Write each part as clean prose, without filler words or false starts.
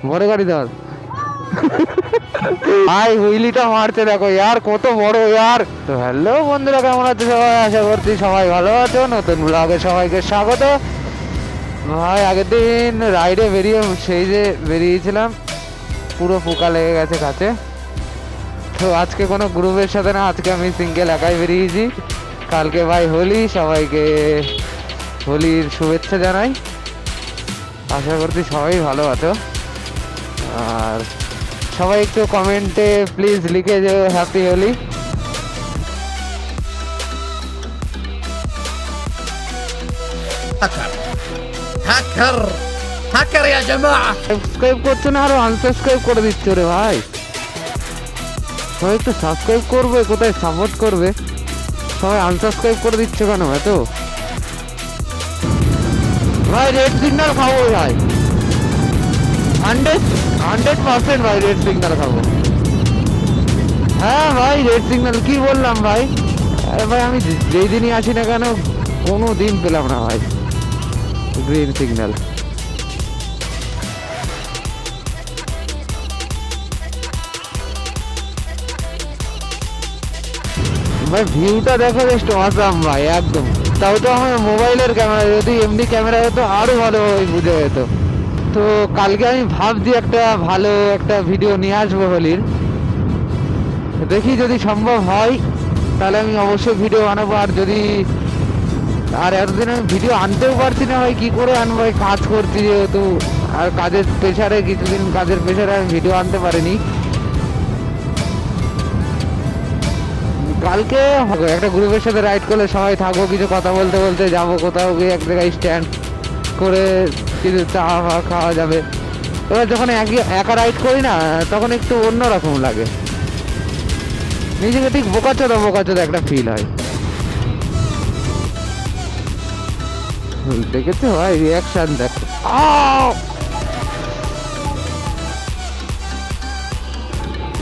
বড় গাড়ি ধর ভাই হুইলিটা মারতে দেখো ইয়ার কত বড় ইয়ার। তো হ্যালো বন্ধুরা, কেমন আছে সবাই? আশা করছি সবাই ভালো আছো। নতুন ব্লগে সবাইকে স্বাগত। ভাই আগের দিন রাইডে সেই যে বেরিয়েছিলাম, পুরো পোকা লেগে গেছে কাছে। তো আজকে কোনো গ্রুপের সাথে না, আজকে আমি সিঙ্গেল একাই বেরিয়েছি। কালকে ভাই হোলি, সবাইকে হোলির শুভেচ্ছা জানাই। আশা করছি সবাই ভালো আছো। আর সবাই একটু কমেন্টে প্লিজ লিখে যেও হ্যাপি হোলি। هاكر هاكر هاكر يا جماعة. সাবস্ক্রাইব করছো না, আরো আনসাবস্ক্রাইব করে দিচ্ছ রে ভাই। সবাই একটু সাবস্ক্রাইব করবে, কোথায় সাপোর্ট করবে। সবাই আনসাবস্ক্রাইব করে দিচ্ছে কেন এত? ভাই রেড সিগন্যাল খাবো ভাই, 100% ভাই রেড সিগন্যাল খাবো। হ্যাঁ ভাই রেড সিগন্যাল কি বললাম ভাই। আরে ভাই আমি যেই দিনই আসি না কেন, কোনো দিন পেলাম না ভাই গ্রিন সিগন্যাল। ভাই ভিউটা দেখো জাস্ট অসাম ভাই একদম। তাও তো আমার মোবাইলের ক্যামেরা, যদি এমনি ক্যামেরা হতো আরো ভালোভাবে বুঝে যেত। তো কালকে আমি ভাবছি একটা ভালো একটা ভিডিও নিয়ে আসবো হোলির। দেখি যদি সম্ভব হয় তাহলে আমি অবশ্যই ভিডিও বানাবো। আর যদি আর এতদিন আমি ভিডিও আনতেও পারছি না ভাই, কি করে আনবো? কাজ করছি যেহেতু, আর কাজের প্রেশারে কিছুদিন কাজের প্রেশারে আমি ভিডিও আনতে পারিনি। কালকে একটা গ্রুপের সাথে রাইড করলে সবাই থাকবো, কিছু কথা বলতে বলতে যাবো কোথাও গিয়ে এক জায়গায় স্ট্যান্ড করে কিছু চা খাওয়া যাবে। এবার যখন একা রাইড করি না, তখন একটু অন্যরকম লাগে, নিজেকে ঠিক বোকাচোদা একটা ফিল হয়। দেখেছো ভাই রিয়াকশন দেখো।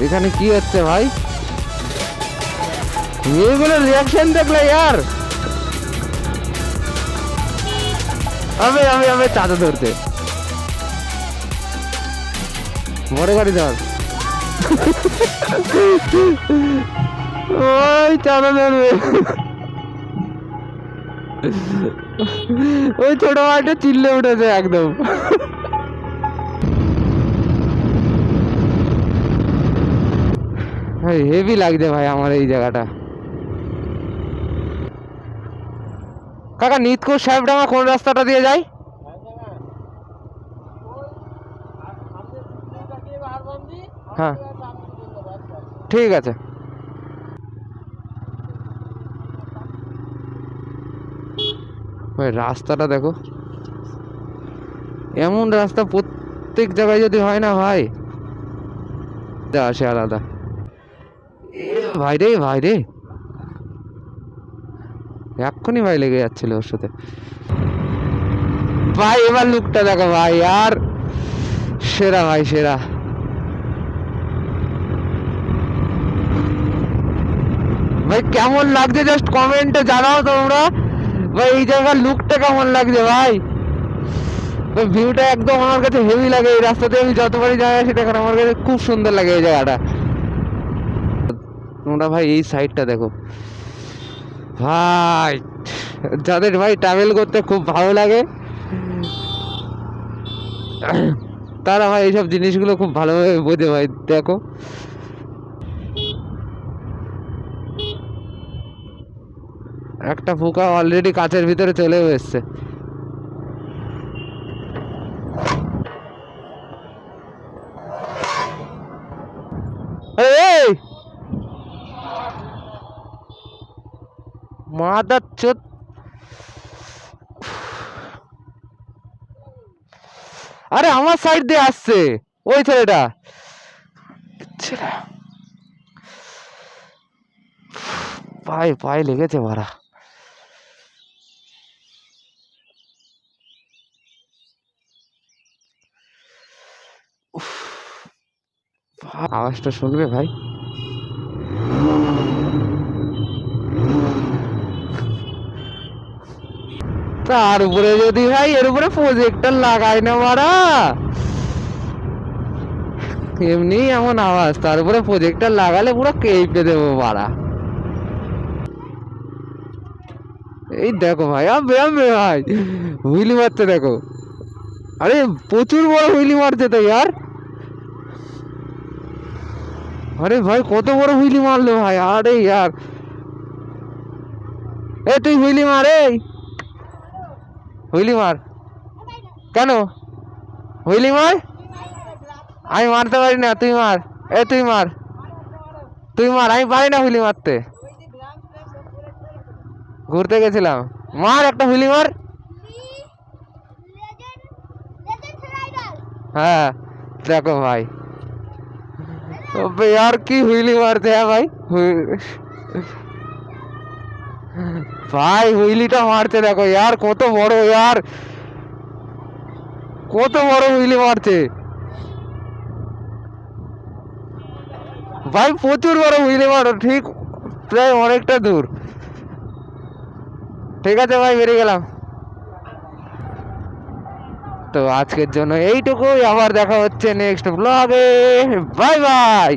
এখানে কি হচ্ছে ভাই? এগুলো রিয়াকশন দেখলে ইয়ার আমি চাঁদা ধরতে বড় গাড়ি ধর ওই চাঁদা ধরবে। ওই ছোট ভাইটা চিল্লে উঠেছে একদম। হেভি লাগছে ভাই আমার এই জায়গাটা। কাকা নিতকুর সাহেবডাঙ্গা কোন রাস্তাটা দিয়ে যায়? হ্যাঁ ঠিক আছে। ভাই রাস্তাটা দেখো, এমন রাস্তা প্রত্যেক জায়গায় যদি হয় না ভাই, যা আসে আলাদা। ভাই রে এক্ষুনি ভাই লেগে যাচ্ছিল ওর সাথে। ভাই এবার লুকটা দেখো ভাই, আর সেরা ভাই সেরা। ভাই কেমন লাগছে জাস্ট কমেন্টে জানাও তোমরা ভাই, এই জায়গার লুকটা কেমন লাগছে ভাই। ভিউটা একদম আমার কাছে হেভি লাগে। এই রাস্তাতে আমি যতবারই যাই আসি দেখেন, আমার কাছে খুব সুন্দর লাগে এই জায়গাটা। তোমরা ভাই এই সাইডটা দেখো ভাই, যাদের ভাই ট্রাভেল করতে খুব ভালো লাগে তারা ভাই এইসব জিনিসগুলো খুব ভালোভাবে বোঝে ভাই। দেখো একটা পোকা অলরেডি কাচের ভিতরে চলেও এসছে। এই মাদার চোদ, আরে আমার সাইড দিয়ে আসছে ওই ছেলেটা। পায়ে লেগেছে মারা। আওয়াজটা শুনবে ভাই? তার উপরে যদি ভাই এর উপরে প্রজেক্টর লাগাই না মারা, এমনি এমন আওয়াজ, তারপরে প্রজেক্টর লাগালে পুরো কেঁপে দেবো বাড়া। এই দেখো ভাই, আবে আবে ভাই, হুইলি মারতে দেখো। আরে প্রচুর বড় হুইলি মারছে তো ইয়ার। আরে ভাই কত বড় হুইলি মারলো ভাই, আরে ইয়ার। এ তুই হুইলি মার, এই হুইলি মার। কেন হুইলি মার? আমি মারতে পারি না, তুই মার। এ তুই মার, তুই মার, আমি পারি না হুইলি মারতে। ঘুরতে গেছিলাম, মার একটা হুইলি মার। হ্যাঁ দেখো ভাই, अबे यार की হুইলি মারতে হ্যাঁ ভাই। ভাই হুইলিটা মারতে দেখো यार, কত বড় यार, কত বড় হুইলি মারছে ভাই, প্রচুর বড় হুইলি মারো, ঠিক প্রায় অনেকটা দূর। ঠিক আছে ভাই, বেরিয়ে গেলাম। তো আজকের জন্য এইটুকুই, আবার দেখা হচ্ছে নেক্সট ব্লগে। Bye bye.